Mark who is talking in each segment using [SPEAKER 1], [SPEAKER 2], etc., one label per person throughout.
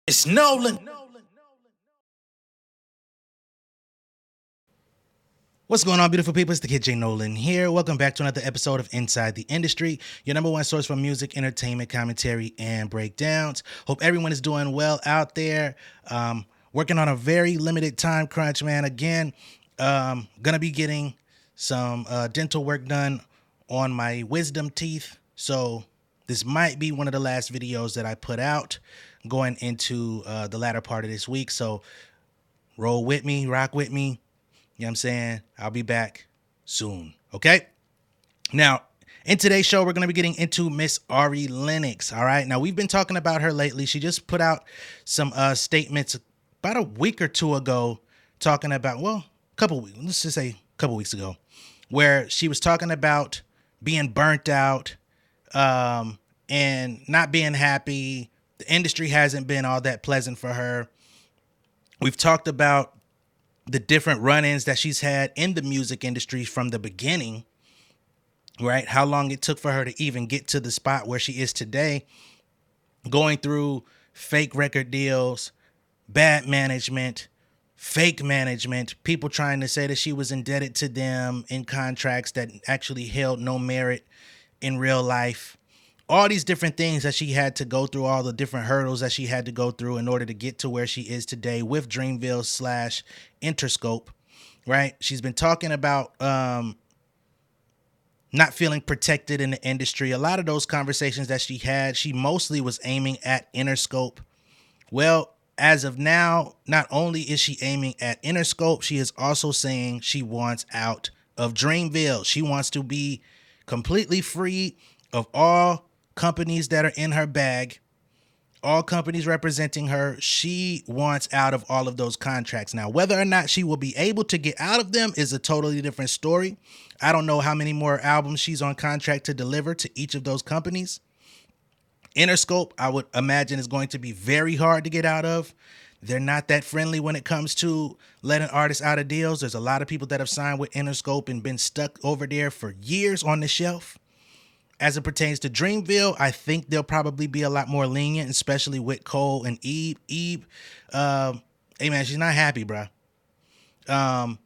[SPEAKER 1] It's Nolan. What's going on, beautiful people? It's the kid J Nolan here. Welcome back to another episode of Inside the Industry, your number one source for music, entertainment, commentary, and breakdowns. Hope everyone is doing well out there. Working on a very limited time crunch, man. Again, gonna be getting some dental work done on my wisdom teeth. So this might be one of the last videos that I put out going into the latter part of this week. So roll with me, rock with me. You know what I'm saying? I'll be back soon. Okay? Now, in today's show, we're going to be getting into Miss Ari Lennox. All right? Now, we've been talking about her lately. She just put out some statements about a week or two ago talking about, well, let's just say a couple weeks ago, where she was talking about being burnt out and not being happy. The industry hasn't been all that pleasant for her. We've talked about the different run-ins that she's had in the music industry from the beginning, right? How long it took for her to even get to the spot where she is today, going through fake record deals, bad management, fake management, people trying to say that she was indebted to them in contracts that actually held no merit in real life. All these different things that she had to go through, all the different hurdles that she had to go through in order to get to where she is today with Dreamville / Interscope, right? She's been talking about not feeling protected in the industry. A lot of those conversations that she had, she mostly was aiming at Interscope. Well, as of now, not only is she aiming at Interscope, she is also saying she wants out of Dreamville. She wants to be completely free of all companies that are in her bag, all companies representing her. She wants out of all of those contracts. Now, whether or not she will be able to get out of them is a totally different story. I don't know how many more albums she's on contract to deliver to each of those companies. Interscope, I would imagine, is going to be very hard to get out of. They're not that friendly when it comes to letting artists out of deals. There's a lot of people that have signed with Interscope and been stuck over there for years on the shelf. As it pertains to Dreamville, I think they'll probably be a lot more lenient, especially with Cole and Eve. Hey man, she's not happy, bro. I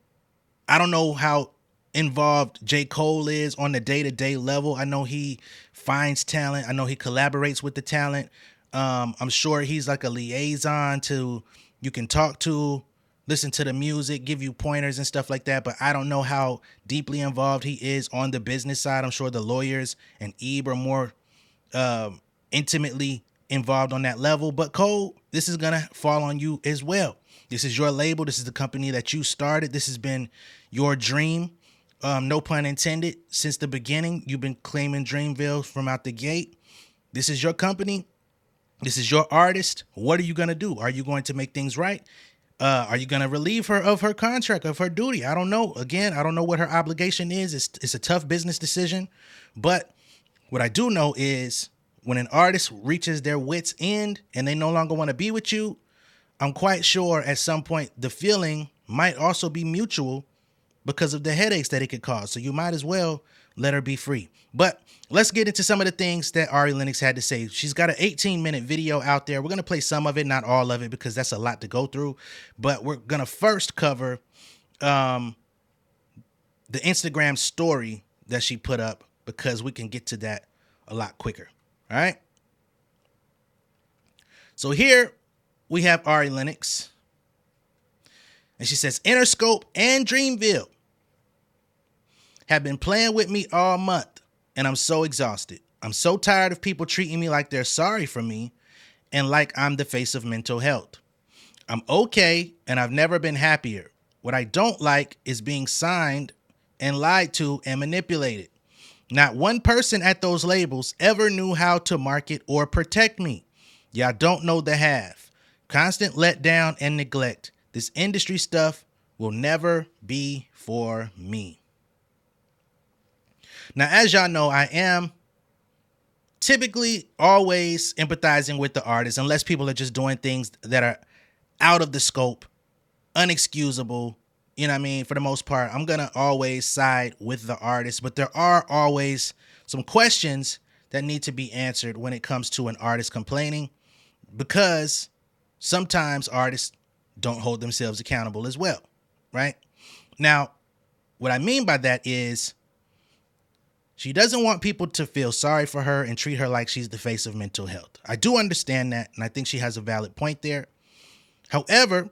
[SPEAKER 1] don't know how involved J. Cole is on the day-to-day level. I know he finds talent. I know he collaborates with the talent. I'm sure he's like a liaison to you can talk to, listen to the music, give you pointers and stuff like that. But I don't know how deeply involved he is on the business side. I'm sure the lawyers and Ebe are more intimately involved on that level. But Cole, this is going to fall on you as well. This is your label. This is the company that you started. This has been your dream. No pun intended. Since the beginning, you've been claiming Dreamville from out the gate. This is your company. This is your artist. What are you going to do? Are you going to make things right? Are you going to relieve her of her contract, of her duty? I don't know. Again, I don't know what her obligation is. It's a tough business decision. But what I do know is when an artist reaches their wit's end and they no longer want to be with you, I'm quite sure at some point the feeling might also be mutual because of the headaches that it could cause. So you might as well let her be free. But let's get into some of the things that Ari Lennox had to say. She's got an 18-minute video out there. We're going to play some of it, not all of it, because that's a lot to go through. But we're going to first cover the Instagram story that she put up because we can get to that a lot quicker. All right? So here we have Ari Lennox. And she says, Interscope and Dreamville have been playing with me all month, and I'm so exhausted. I'm so tired of people treating me like they're sorry for me and like I'm the face of mental health. I'm okay, and I've never been happier. What I don't like is being signed and lied to and manipulated. Not one person at those labels ever knew how to market or protect me. Y'all don't know the half. Constant letdown and neglect. This industry stuff will never be for me. Now, as y'all know, I am typically always empathizing with the artist unless people are just doing things that are out of the scope, unexcusable. You know what I mean? For the most part, I'm going to always side with the artist, but there are always some questions that need to be answered when it comes to an artist complaining because sometimes artists don't hold themselves accountable as well, right? Now, what I mean by that is she doesn't want people to feel sorry for her and treat her like she's the face of mental health. I do understand that, and I think she has a valid point there. However,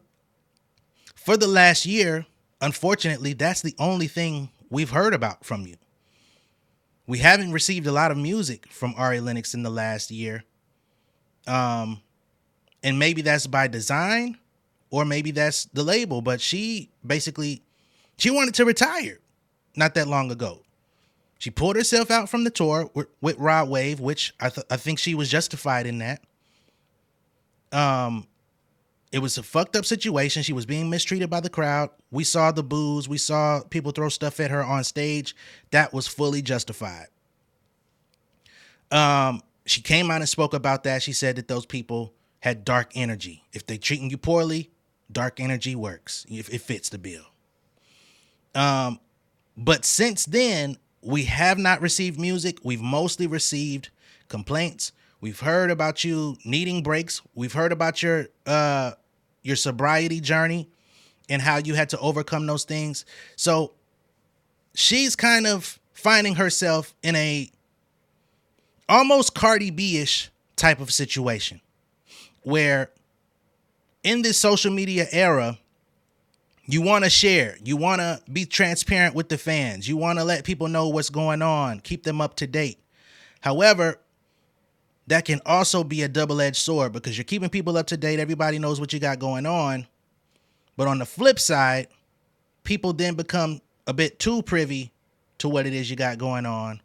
[SPEAKER 1] for the last year, unfortunately, that's the only thing we've heard about from you. We haven't received a lot of music from Ari Lennox in the last year. And maybe that's by design or maybe that's the label, but she basically she wanted to retire not that long ago. She pulled herself out from the tour with Rod Wave, which I think she was justified in that. It was a fucked up situation. She was being mistreated by the crowd. We saw the boos. We saw people throw stuff at her on stage. That was fully justified. She came out and spoke about that. She said that those people had dark energy. If they treating you poorly, dark energy works. If it fits the bill. But since then, we have not received music. We've mostly received complaints. We've heard about you needing breaks. We've heard about your sobriety journey and how you had to overcome those things. So she's kind of finding herself in a almost Cardi B-ish type of situation where in this social media era, you want to share. You want to be transparent with the fans. You want to let people know what's going on, keep them up to date. However, that can also be a double-edged sword because you're keeping people up to date. Everybody knows what you got going on. But on the flip side, people then become a bit too privy to what it is you got going on.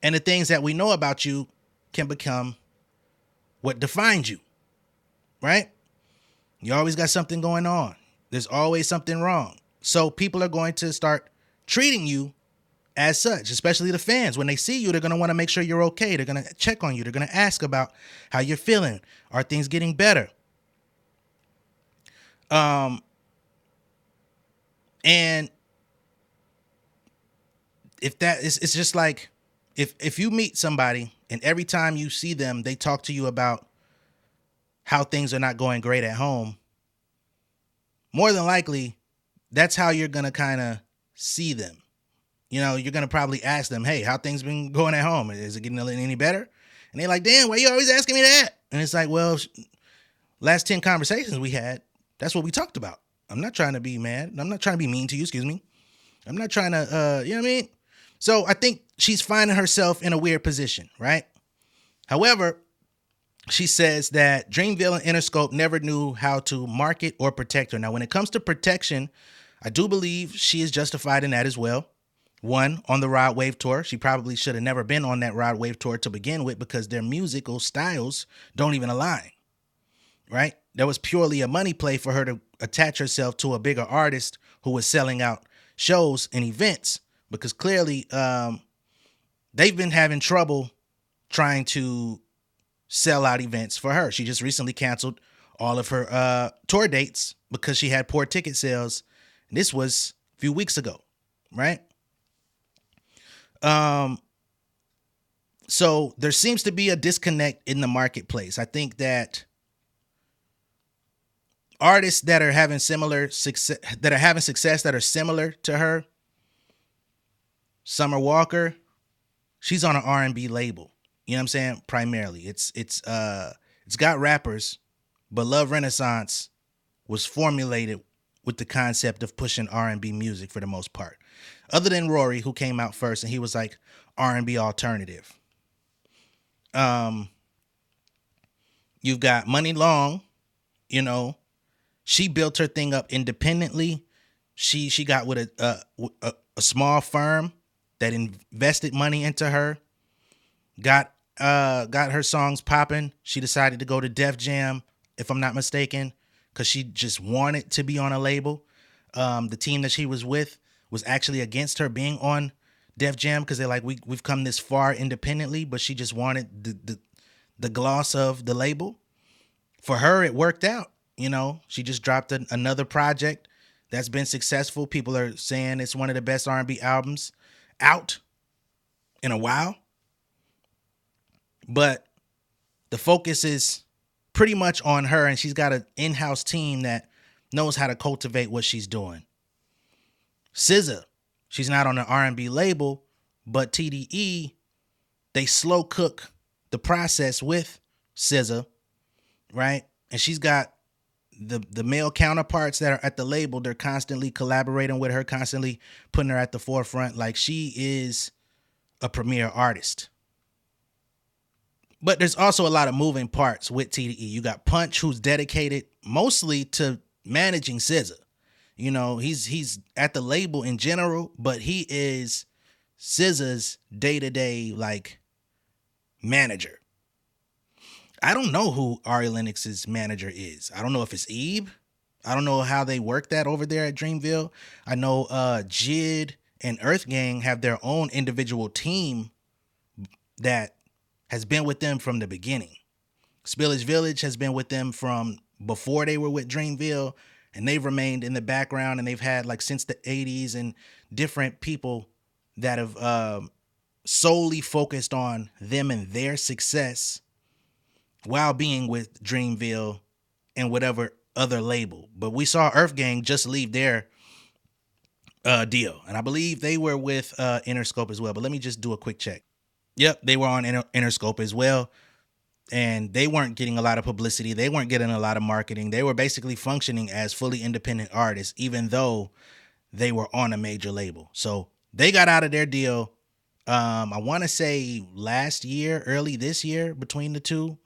[SPEAKER 1] And the things that we know about you can become what defines you, right? You always got something going on. There's always something wrong. So people are going to start treating you as such, especially the fans. When they see you, they're going to want to make sure you're okay. They're going to check on you. They're going to ask about how you're feeling. Are things getting better? And if that is, it's just like if you meet somebody and every time you see them, they talk to you about how things are not going great at home, more than likely, that's how you're going to kind of see them. You know, you're going to probably ask them, hey, how things been going at home? Is it getting any better? And they're like, damn, why you always asking me that? And it's like, well, last 10 conversations we had, that's what we talked about. I'm not trying to be mad. I'm not trying to be mean to you, excuse me. I'm not trying to, you know what I mean? So I think she's finding herself in a weird position, right? However, she says that Dreamville and Interscope never knew how to market or protect her. Now, when it comes to protection, I do believe she is justified in that as well. One, on the Rod Wave tour. She probably should have never been on that Rod Wave tour to begin with because their musical styles don't even align, right? That was purely a money play for her to attach herself to a bigger artist who was selling out shows and events because clearly they've been having trouble trying to sell out events for her. She just recently canceled all of her tour dates because she had poor ticket sales. And this was a few weeks ago, right? So there seems to be a disconnect in the marketplace. I think that artists that are having success that are similar to her, Summer Walker, she's on an R&B label. You know what I'm saying? Primarily, it's got rappers, but Love Renaissance was formulated with the concept of pushing R&B music for the most part. Other than Rory, who came out first, and he was like R&B alternative. You've got Money Long, you know, she built her thing up independently. She got with a small firm that invested money into her. Got her songs popping. She decided to go to Def Jam, if I'm not mistaken, because she just wanted to be on a label. The team that she was with was actually against her being on Def Jam because they're like, we've come this far independently, but she just wanted the gloss of the label. For her, it worked out. You know, she just dropped another project that's been successful. People are saying it's one of the best R&B albums out in a while. But the focus is pretty much on her, and she's got an in-house team that knows how to cultivate what she's doing. SZA, she's not on the R&B label, but TDE, they slow cook the process with SZA, right? And she's got the male counterparts that are at the label. They're constantly collaborating with her, constantly putting her at the forefront. Like, she is a premier artist. But there's also a lot of moving parts with TDE. You got Punch, who's dedicated mostly to managing SZA. You know, he's at the label in general, but he is SZA's day-to-day, like, manager. I don't know who Ari Lennox's manager is. I don't know if it's Ebe. I don't know how they work that over there at Dreamville. I know Jid and Earth Gang have their own individual team that has been with them from the beginning. Spillage Village has been with them from before they were with Dreamville, and they've remained in the background, and they've had, like, since the 80s, and different people that have solely focused on them and their success while being with Dreamville and whatever other label. But we saw Earth Gang just leave their deal, and I believe they were with Interscope as well. But let me just do a quick check. Yep, they were on Interscope as well, and they weren't getting a lot of publicity. They weren't getting a lot of marketing. They were basically functioning as fully independent artists, even though they were on a major label. So they got out of their deal, I want to say last year, early this year, between the two.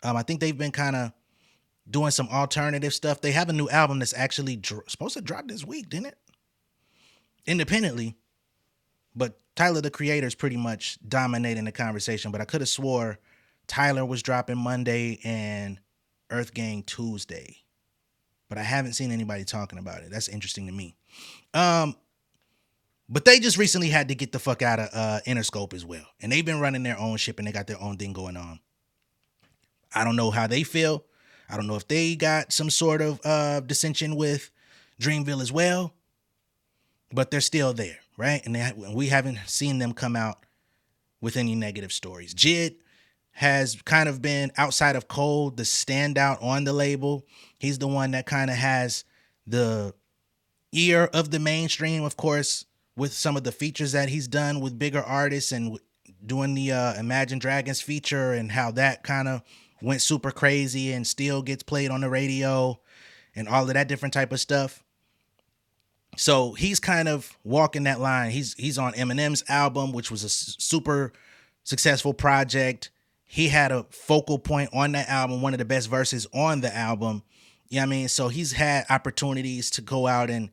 [SPEAKER 1] I think they've been kind of doing some alternative stuff. They have a new album that's actually supposed to drop this week, didn't it? Independently. But Tyler, the Creator, is pretty much dominating the conversation. But I could have swore Tyler was dropping Monday and Earth Gang Tuesday. But I haven't seen anybody talking about it. That's interesting to me. But they just recently had to get the fuck out of Interscope as well. And they've been running their own ship, and they got their own thing going on. I don't know how they feel. I don't know if they got some sort of dissension with Dreamville as well. But they're still there, right? And we haven't seen them come out with any negative stories. Jid has kind of been, outside of Cole, the standout on the label. He's the one that kind of has the ear of the mainstream, of course, with some of the features that he's done with bigger artists, and doing the Imagine Dragons feature, and how that kind of went super crazy and still gets played on the radio and all of that different type of stuff. So he's kind of walking that line. He's on Eminem's album, which was a super successful project. He had a focal point on that album, one of the best verses on the album. You know what I mean? So he's had opportunities to go out and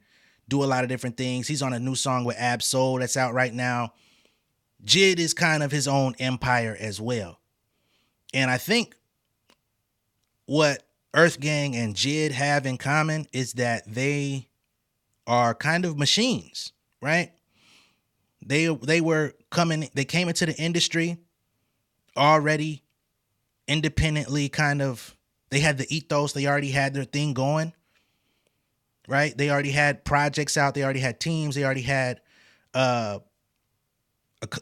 [SPEAKER 1] do a lot of different things. He's on a new song with Ab Soul that's out right now. Jid is kind of his own empire as well. And I think what Earth Gang and Jid have in common is that they are kind of machines, right? They came into the industry already independently, kind of. They had the ethos. They already had their thing going, right? They already had projects out. They already had teams. They already had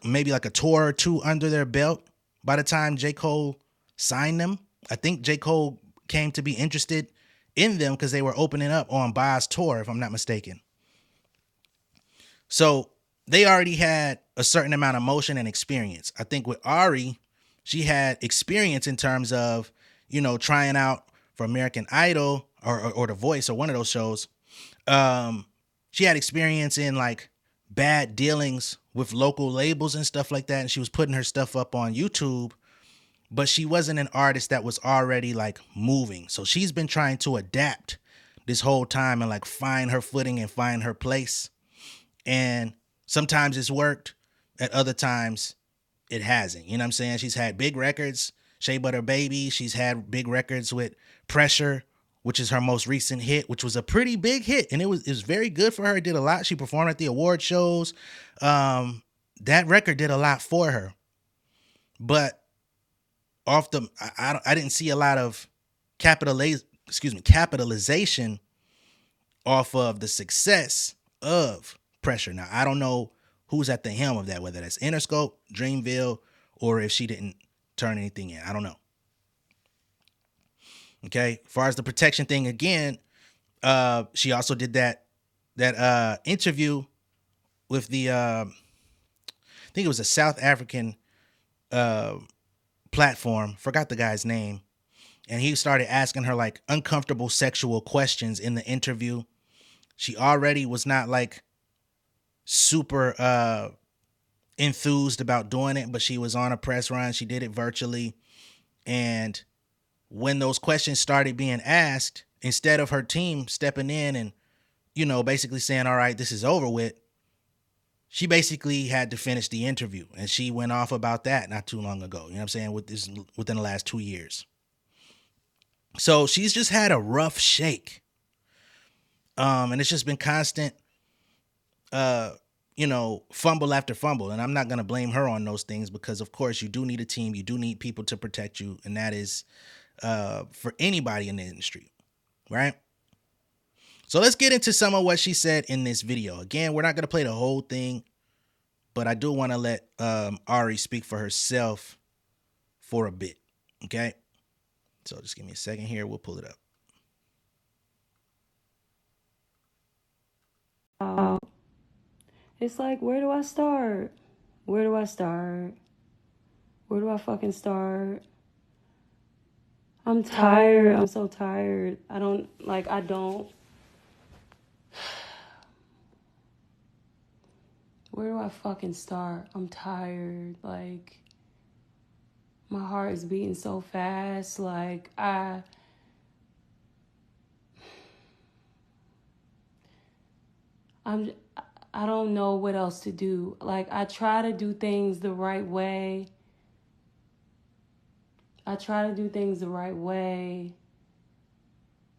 [SPEAKER 1] maybe like a tour or two under their belt by the time J. Cole signed them. I think J. Cole came to be interested in them because they were opening up on Ba's tour, if I'm not mistaken. So they already had a certain amount of motion and experience. I think with Ari, she had experience in terms of, you know, trying out for American Idol or The Voice or one of those shows. She had experience in, like, bad dealings with local labels and stuff like that. And she was putting her stuff up on YouTube, but she wasn't an artist that was already, like, moving. So she's been trying to adapt this whole time and, like, find her footing and find her place. And sometimes it's worked, at other times it hasn't. You know what I'm saying? She's had big records, Shea Butter Baby. She's had big records with Pressure, which is her most recent hit, which was a pretty big hit. And it was very good for her. It did a lot. She performed at the award shows. That record did a lot for her. But I didn't see a lot of capitalization off of the success of Pressure. Now, I don't know who's at the helm of that, whether that's Interscope, Dreamville, or if she didn't turn anything in. I don't know. Okay. As far as the protection thing again, she also did that interview with the I think it was a South African uh platform. Forgot the guy's name. And he started asking her like uncomfortable sexual questions in the interview. She already was not like super enthused about doing it, but she was on a press run. She did it virtually. And when those questions started being asked, instead of her team stepping in and, basically saying, all right, this is over with, she basically had to finish the interview. And she went off about that not too long ago. You know what I'm saying? Within the last 2 years. So she's just had a rough shake. And it's just been constant fumble after fumble. And I'm not going to blame her on those things because, of course, you do need a team. You do need people to protect you. And that is for anybody in the industry, right? So let's get into some of what she said in this video. Again, we're not going to play the whole thing, but I do want to let Ari speak for herself for a bit, okay? So just give me a second here. We'll pull it
[SPEAKER 2] up. It's like, where do I start? Where do I start? Where do I fucking start? I'm tired. I'm so tired. I don't. Where do I fucking start? I'm tired. Like, my heart is beating so fast. Like, I don't know what else to do. Like, I try to do things the right way.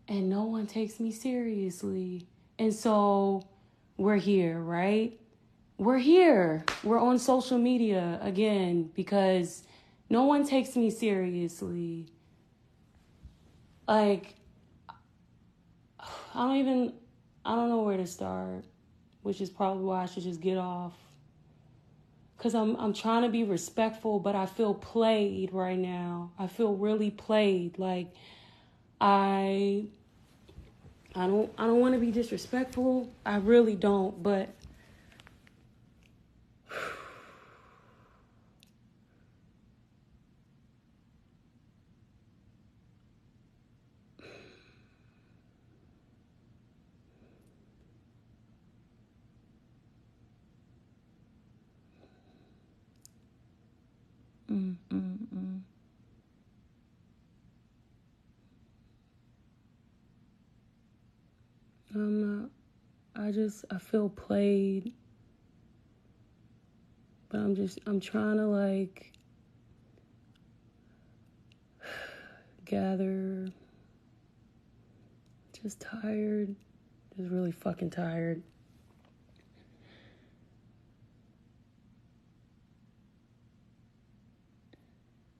[SPEAKER 2] And no one takes me seriously. And so we're here, right? We're here. We're on social media again because no one takes me seriously. Like, I don't know where to start, which is probably why I should just get off. Because I'm trying to be respectful, but I feel played right now. I feel really played. Like, I don't want to be disrespectful. I really don't, but I'm not. I feel played. But I'm trying to like gather. Just tired. Just really fucking tired.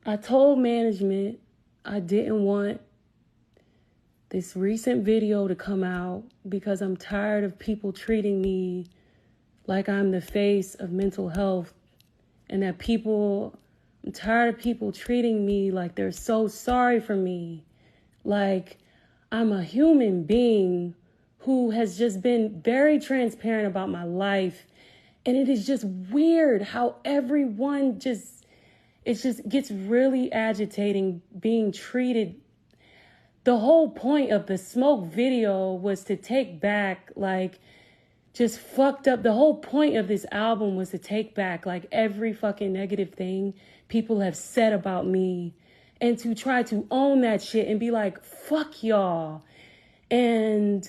[SPEAKER 2] I told management I didn't want this recent video to come out because I'm tired of people treating me like I'm the face of mental health and that I'm tired of people treating me like they're so sorry for me. Like I'm a human being who has just been very transparent about my life. And it is just weird how everyone it just gets really agitating being treated. The whole point of the smoke video was to take back, like, just fucked up. The whole point of this album was to take back, like, every fucking negative thing people have said about me and to try to own that shit and be like, fuck y'all. And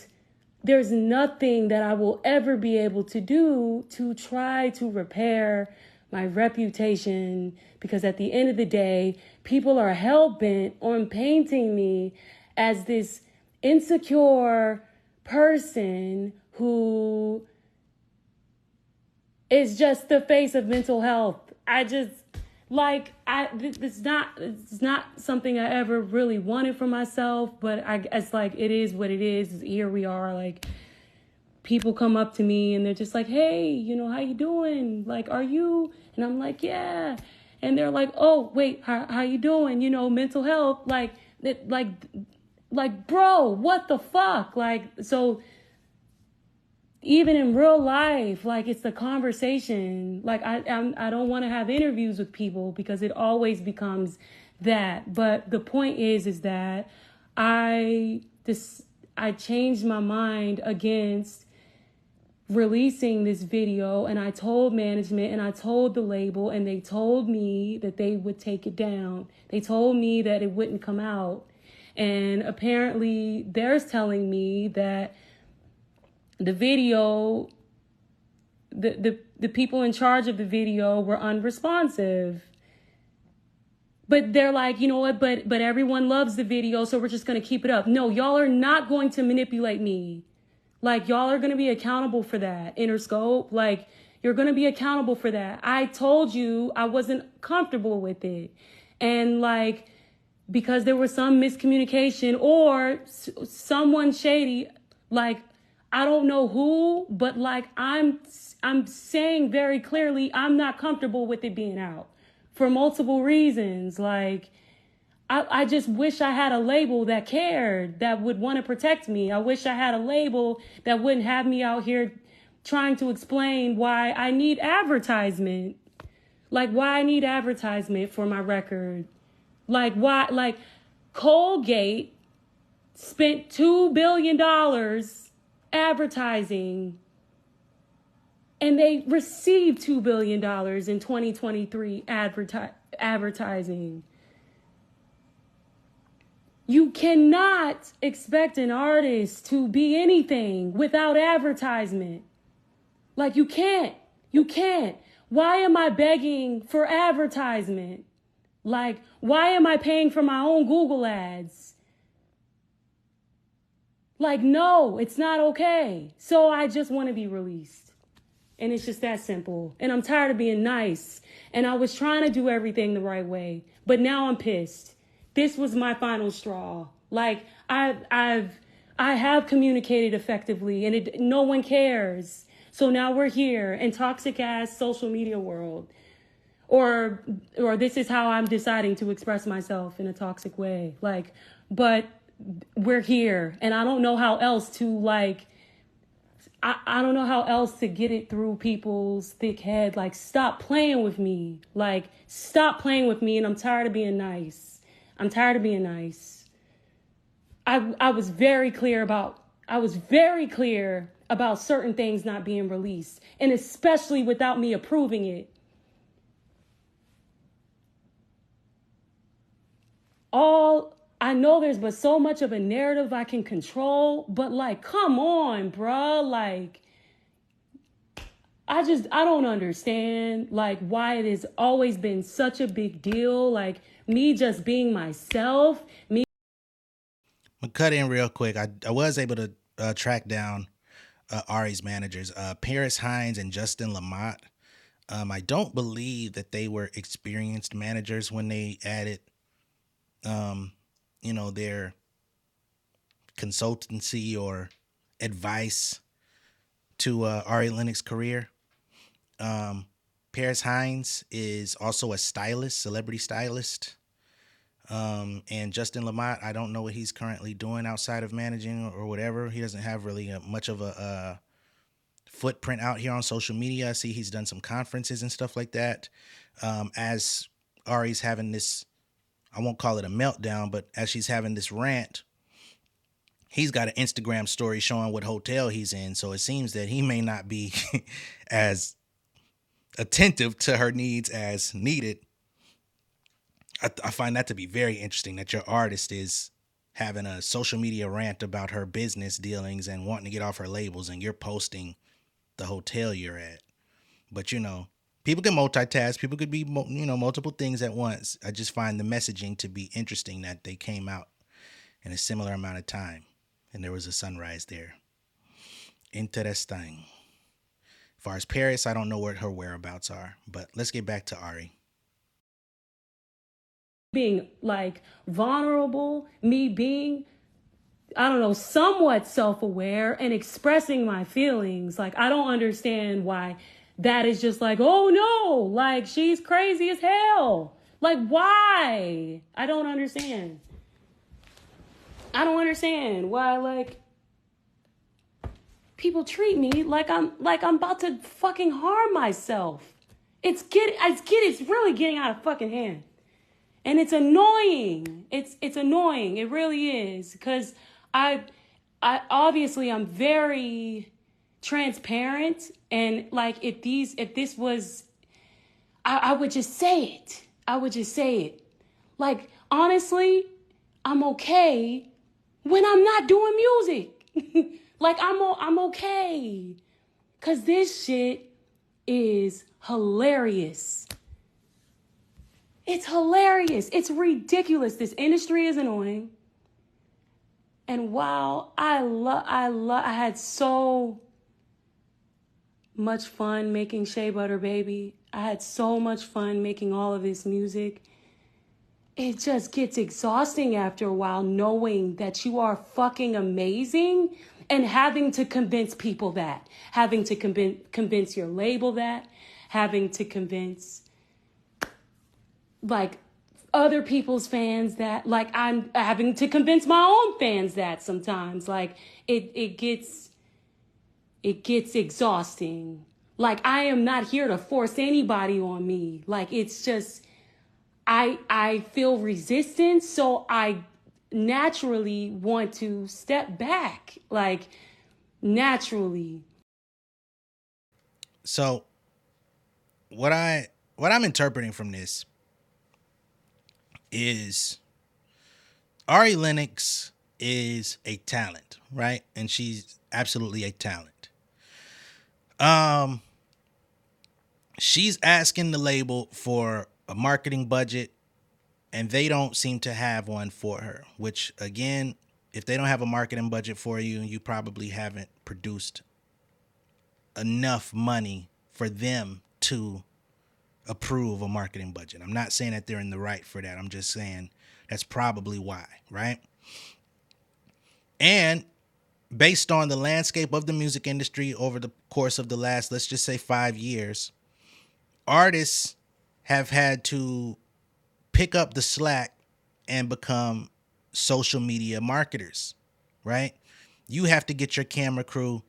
[SPEAKER 2] there's nothing that I will ever be able to do to try to repair my reputation, because at the end of the day, people are hell-bent on painting me as this insecure person who is just the face of mental health. It's not something I ever really wanted for myself, but it's like, it is what it is. Here we are, like, people come up to me and they're just like, hey, how you doing? Like, are you? And I'm like, yeah. And they're like, oh, wait, how you doing? Mental health, like, bro, what the fuck? Like, so even in real life, like, it's the conversation. Like, I don't want to have interviews with people because it always becomes that. But the point is that I changed my mind against releasing this video, and I told management and I told the label, and they told me that they would take it down. They told me that it wouldn't come out. And apparently they're telling me that the video, the people in charge of the video were unresponsive. But they're like, you know what, but everyone loves the video, so we're just going to keep it up. No, y'all are not going to manipulate me. Like, y'all are going to be accountable for that. Interscope, like, you're going to be accountable for that. I told you I wasn't comfortable with it. And, like, because there was some miscommunication or someone shady, like, I don't know who, but, like, I'm saying very clearly I'm not comfortable with it being out for multiple reasons. Like, I just wish I had a label that cared, that would want to protect me. I wish I had a label that wouldn't have me out here trying to explain why I need advertisement. Like, why I need advertisement for my record. Like, why, like, Colgate spent $2 billion advertising, and they received $2 billion in 2023 advertising. You cannot expect an artist to be anything without advertisement. Like, you can't. You can't. Why am I begging for advertisement? Like, why am I paying for my own Google ads? Like, no, it's not okay. So I just want to be released. And it's just that simple. And I'm tired of being nice. And I was trying to do everything the right way. But now I'm pissed. This was my final straw. Like, I have communicated effectively, and no one cares. So now we're here in toxic ass social media world, or this is how I'm deciding to express myself in a toxic way. Like, but we're here, and I don't know how else to, like, I don't know how else to get it through people's thick head. Like, stop playing with me. Like, stop playing with me, and I'm tired of being nice. I'm tired of being nice. I was very clear about certain things not being released, and especially without me approving it. I know there's but so much of a narrative I can control, but, like, come on, bruh. Like, I don't understand, like, why it has always been such a big deal. Like, me just being myself. I'm
[SPEAKER 1] gonna cut in real quick. I was able to track down Ari's managers, Paris Hines and Justin Lamott. I don't believe that they were experienced managers when they added, their consultancy or advice to Ari Lennox's career. Paris Hines is also a stylist, celebrity stylist. And Justin Lamott, I don't know what he's currently doing outside of managing or whatever. He doesn't have really much of a footprint out here on social media. I see he's done some conferences and stuff like that. As Ari's having this, I won't call it a meltdown, but as she's having this rant, he's got an Instagram story showing what hotel he's in. So it seems that he may not be as attentive to her needs as needed. I find that to be very interesting, that your artist is having a social media rant about her business dealings and wanting to get off her labels, and you're posting the hotel you're at. But, people can multitask. People could be, multiple things at once. I just find the messaging to be interesting, that they came out in a similar amount of time, and there was a sunrise there. Interesting. As far as Paris, I don't know what her whereabouts are, but let's get back to Ari.
[SPEAKER 2] Being, like, vulnerable, me being, I don't know, somewhat self-aware and expressing my feelings. Like, I don't understand why that is just like, oh no, like, she's crazy as hell. Like, why? I don't understand. I don't understand why, like, people treat me like I'm about to fucking harm myself. It's really getting out of fucking hand. And it's annoying. It's annoying. It really is. Because I obviously I'm very transparent, and like if this was, I would just say it. I would just say it. Like, honestly, I'm okay when I'm not doing music. Like, I'm okay. Cause this shit is hilarious. It's hilarious. It's ridiculous. This industry is annoying. And while I had so much fun making Shea Butter Baby. I had so much fun making all of this music. It just gets exhausting after a while knowing that you are fucking amazing and having to convince people that. Having to convince your label that. Having to convince, like, other people's fans that. Like, I'm having to convince my own fans that sometimes. Like, it gets exhausting. Like, I am not here to force anybody on me. Like, it's just, I feel resistance, so I naturally want to step back. Like, naturally.
[SPEAKER 1] So what I'm interpreting from this is Ari Lennox is a talent, right? And she's absolutely a talent. She's asking the label for a marketing budget, and they don't seem to have one for her, which, again, if they don't have a marketing budget for you, you probably haven't produced enough money for them to approve a marketing budget. I'm not saying that they're in the right for that. I'm just saying that's probably why, right? And based on the landscape of the music industry over the course of the last, let's just say 5 years, artists have had to pick up the slack and become social media marketers, right? You have to get your camera crew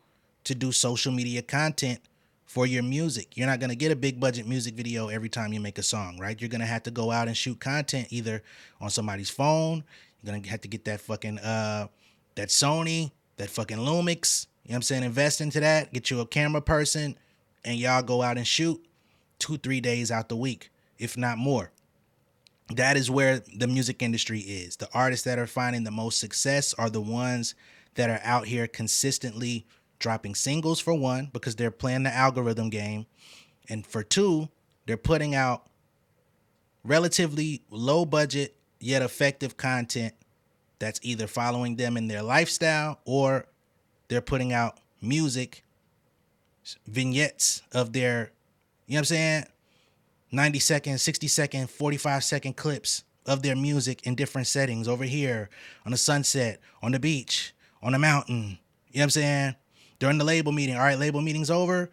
[SPEAKER 1] to do social media content for your music. You're not going to get a big budget music video every time you make a song, right? You're going to have to go out and shoot content either on somebody's phone. You're going to have to get that fucking, that Sony, that fucking Lumix, you know what I'm saying? Invest into that, get you a camera person, and y'all go out and shoot 2-3 days out the week, if not more. That is where the music industry is. The artists that are finding the most success are the ones that are out here consistently dropping singles, for one, because they're playing the algorithm game. And for two, they're putting out relatively low budget yet effective content that's either following them in their lifestyle, or they're putting out music vignettes of their, you know what I'm saying, 90 second, 60 second, 45 second clips of their music in different settings, over here on the sunset, on the beach, on the mountain. You know what I'm saying? During the label meeting. All right, label meeting's over.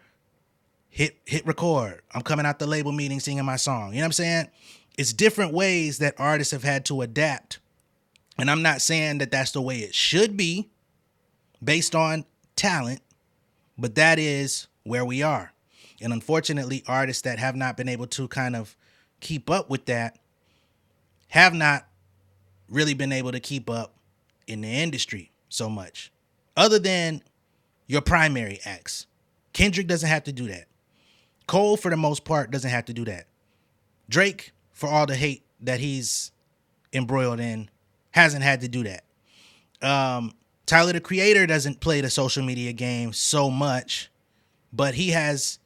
[SPEAKER 1] Hit record. I'm coming out the label meeting singing my song. You know what I'm saying? It's different ways that artists have had to adapt. And I'm not saying that that's the way it should be based on talent, but that is where we are. And unfortunately, artists that have not been able to kind of keep up with that have not really been able to keep up in the industry so much. Other than your primary acts. Kendrick doesn't have to do that. Cole, for the most part, doesn't have to do that. Drake, for all the hate that he's embroiled in, hasn't had to do that. Tyler, the Creator, doesn't play the social media game so much, but he has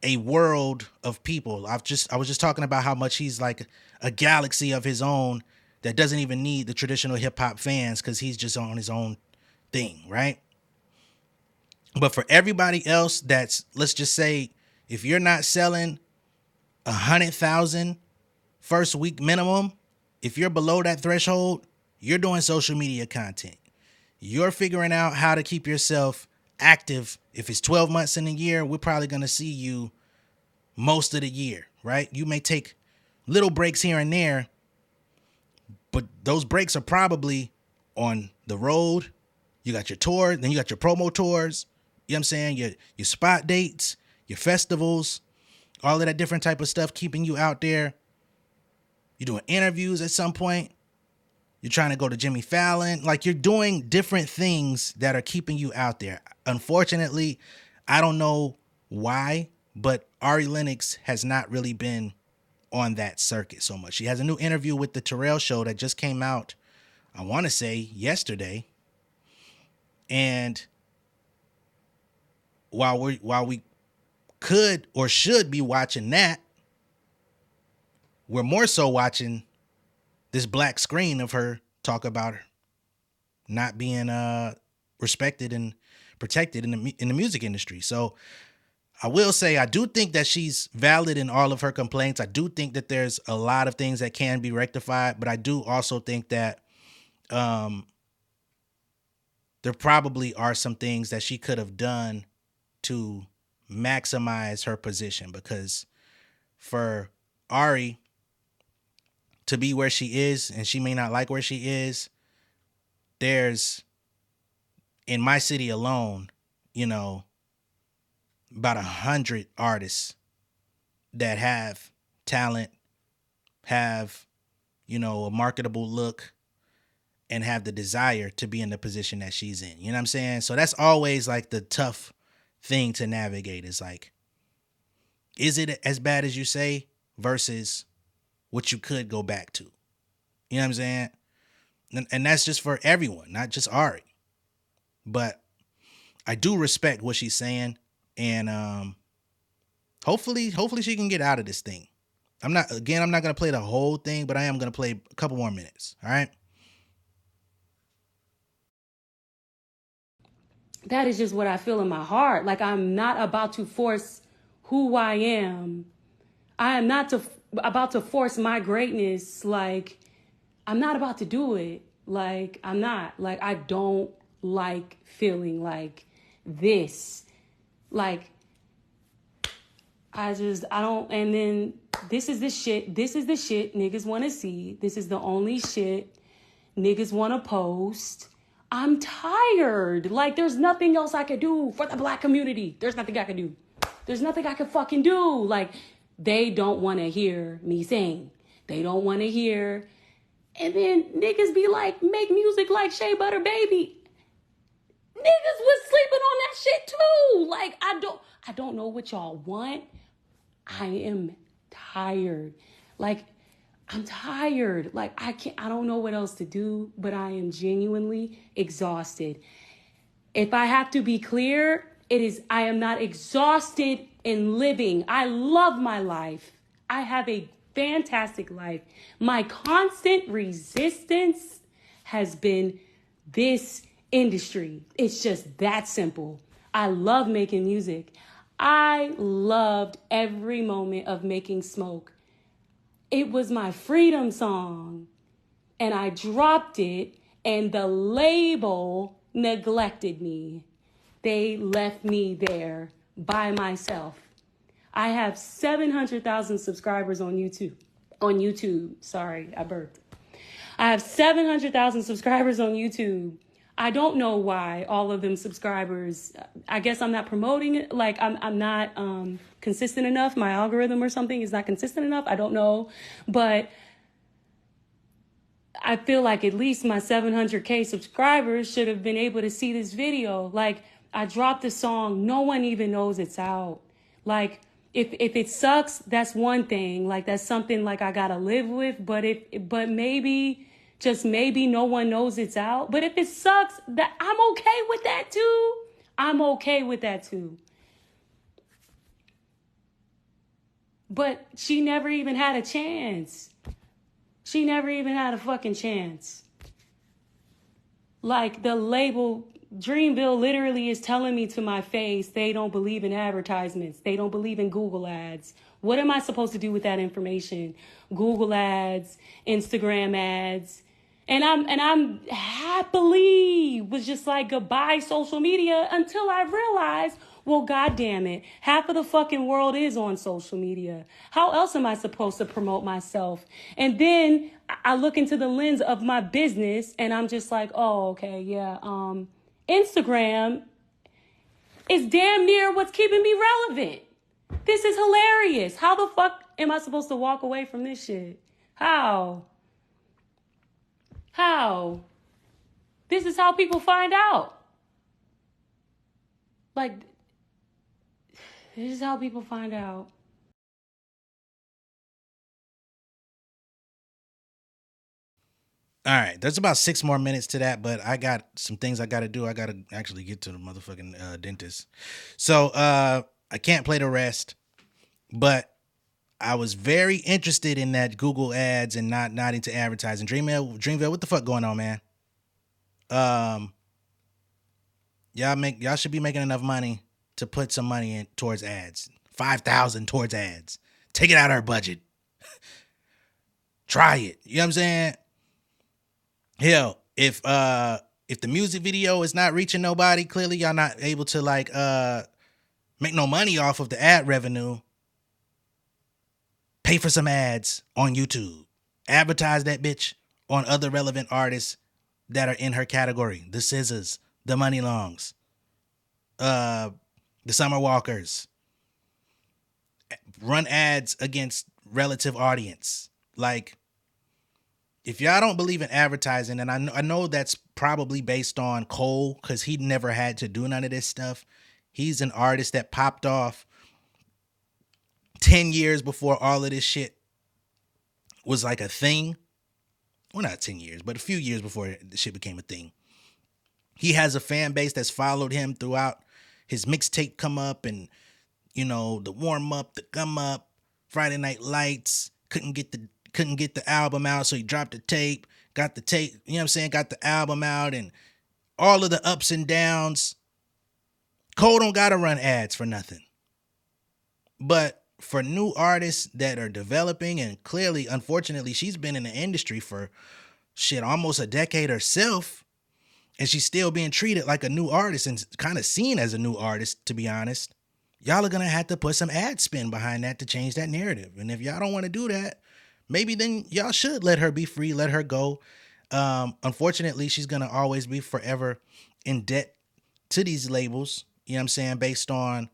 [SPEAKER 1] a world of people. I was just talking about how much he's like a galaxy of his own that doesn't even need the traditional hip hop fans because he's just on his own thing, right? But for everybody else, that's, let's just say, if you're not selling 100,000 first week minimum, if you're below that threshold, you're doing social media content. You're figuring out how to keep yourself active. If it's 12 months in a year, we're probably going to see you most of the year, right? You may take little breaks here and there, but those breaks are probably on the road. You got your tour, then you got your promo tours. You know what I'm saying? Your spot dates, your festivals, all of that different type of stuff keeping you out there. You're doing interviews at some point. You're trying to go to Jimmy Fallon. Like, you're doing different things that are keeping you out there. Unfortunately, I don't know why, but Ari Lennox has not really been on that circuit so much. She has a new interview with the Terrell Show that just came out, I want to say yesterday. And while we could or should be watching that, we're more so watching this black screen of her talk about her not being respected and protected in the music industry. So I will say, I do think that she's valid in all of her complaints. I do think that there's a lot of things that can be rectified, but I do also think that there probably are some things that she could have done to maximize her position, because for Ari to be where she is, and she may not like where she is, there's, in my city alone, about 100 artists that have talent, have, a marketable look, and have the desire to be in the position that she's in. You know what I'm saying? So that's always like the tough thing to navigate, is like, is it as bad as you say versus what you could go back to? You know what I'm saying? And that's just for everyone, not just Ari. But I do respect what she's saying, and hopefully she can get out of this thing. I'm not gonna play the whole thing, but I am gonna play a couple more minutes. All right.
[SPEAKER 2] That is just what I feel in my heart. Like, I'm not about to force who I am. I am not about to force my greatness. Like, I'm not about to do it. Like, I'm not. Like, I don't like feeling like this. Like, I don't. And then this is the shit niggas want to see. This is the only shit niggas want to post. I'm tired. Like, there's nothing else I could do for the black community. There's nothing I can do. There's nothing I can fucking do. Like, they don't want to hear me sing. They don't want to hear. And then niggas be like, make music like Shea Butter Baby. Niggas was sleeping on that shit too. Like, I don't know what y'all want. I am tired. Like, I'm tired. Like, I don't know what else to do, but I am genuinely exhausted. If I have to be clear, I am not exhausted in living. I love my life. I have a fantastic life. My constant resistance has been this industry. It's just that simple. I love making music. I loved every moment of making Smoke. It was my freedom song, and I dropped it, and the label neglected me. They left me there by myself. I have 700,000 subscribers on YouTube. Sorry, I burped. I have 700,000 subscribers on YouTube. I don't know why all of them subscribers, I guess I'm not promoting it. Like, I'm not consistent enough. My algorithm or something is not consistent enough. I don't know. But I feel like at least my 700K subscribers should have been able to see this video. Like, I dropped the song. No one even knows it's out. Like, if it sucks, that's one thing. Like, that's something like I gotta live with. But maybe, just maybe, no one knows it's out. But if it sucks, that I'm okay with that too. I'm okay with that too. But she never even had a chance. She never even had a fucking chance. Like, the label Dreamville literally is telling me to my face they don't believe in advertisements. They don't believe in Google ads. What am I supposed to do with that information? Google ads, Instagram ads. And I'm happily was just like, goodbye social media, until I realized, well, goddamn it, half of the fucking world is on social media. How else am I supposed to promote myself? And then I look into the lens of my business and I'm just like, oh, okay, yeah. Instagram is damn near what's keeping me relevant. This is hilarious. How the fuck am I supposed to walk away from this shit? How? This is how people find out. Like, this is how people find out.
[SPEAKER 1] All right, there's about 6 more minutes to that, but I got some things I got to do. I got to actually get to the motherfucking dentist. So I can't play the rest, but I was very interested in that Google ads and not into advertising. Dreamville, what the fuck going on, man? Y'all should be making enough money to put some money in towards ads. $5,000 towards ads. Take it out of our budget. Try it. You know what I'm saying? Hell, if the music video is not reaching nobody, clearly y'all not able to like make no money off of the ad revenue. Pay for some ads on YouTube. Advertise that bitch on other relevant artists that are in her category. The SZAs, the Money Longs, the Summer Walkers. Run ads against relative audience. Like, if y'all don't believe in advertising, and I know that's probably based on Cole, because he never had to do none of this stuff. He's an artist that popped off 10 years before all of this shit was like a thing. Well, not 10 years, but a few years before the shit became a thing. He has a fan base that's followed him throughout his mixtape come up and, you know, the warm up, the come up, Friday Night Lights, couldn't get the album out, so he dropped the tape, got the tape, you know what I'm saying, got the album out, and all of the ups and downs. Cole don't gotta run ads for nothing. But for new artists that are developing, and clearly, unfortunately, she's been in the industry for shit almost a decade herself, and she's still being treated like a new artist and kind of seen as a new artist, to be honest. Y'all are gonna have to put some ad spin behind that to change that narrative. And if y'all don't want to do that, maybe then y'all should let her be free, let her go. Unfortunately, she's going to always be forever in debt to these labels, you know what I'm saying, based on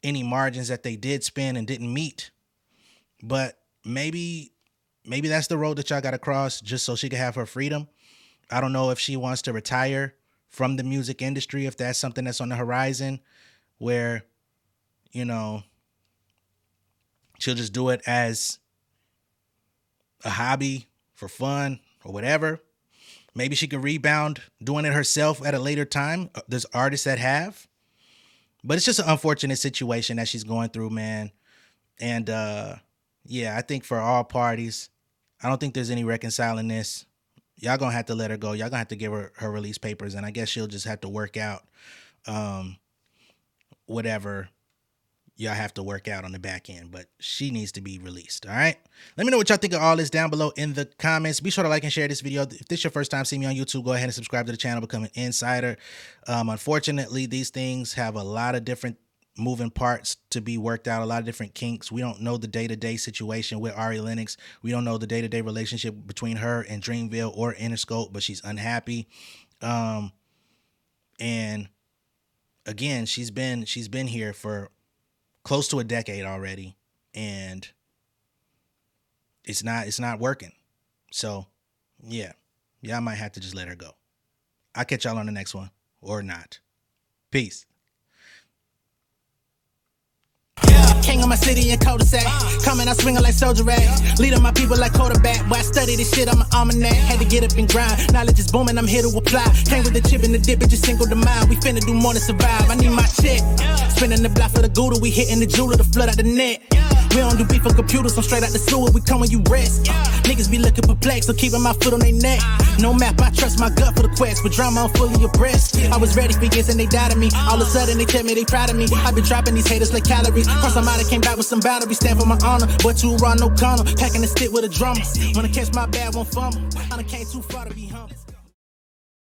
[SPEAKER 1] any margins that they did spend and didn't meet. But maybe that's the road that y'all got to cross just so she can have her freedom. I don't know if she wants to retire from the music industry, if that's something that's on the horizon where, you know, she'll just do it as a hobby for fun or whatever. Maybe she could rebound doing it herself at a later time. There's artists that have, but it's just an unfortunate situation that she's going through, man. And yeah, I think for all parties, I don't think there's any reconciling this. Y'all gonna have to let her go. Y'all gonna have to give her her release papers, and I guess she'll just have to work out whatever y'all have to work out on the back end, but she needs to be released. All right. Let me know what y'all think of all this down below in the comments. Be sure to like and share this video. If this is your first time seeing me on YouTube, go ahead and subscribe to the channel, become an insider. Unfortunately, these things have a lot of different moving parts to be worked out, a lot of different kinks. We don't know the day-to-day situation with Ari Lennox. We don't know the day-to-day relationship between her and Dreamville or Interscope, but she's unhappy. And again, she's been here for close to a decade already, and it's not working. So yeah, y'all might have to just let her go. I'll catch y'all on the next one, or not. Peace.
[SPEAKER 3] King of my city in cul-de-sac. Coming out swinging like soldier rags. Leading my people like quarterback. Boy, I study this shit, I'm an almanac. Had to get up and grind. Knowledge is booming, I'm here to apply. Came with the chip and the dip, it just single the mind. We finna do more than survive. I need my check. Spinning the block for the Gouda. We hitting the jeweler to flood out the net. We don't do beef on computers, I'm straight out the sewer. We come when you rest. Niggas be looking perplexed, so keeping my foot on their neck. No map, I trust my gut for the quest. With drama, I'm fully abreast. I was ready for years and they doubted me. All of a sudden they tell me they proud of me. I been dropping these haters like calories. Cross them out, I came back with some battery. Stand for my honor, but too raw, no corner. Packing the stick with a drummer. Wanna catch my bad, won't fumble. I done came too far to be humble.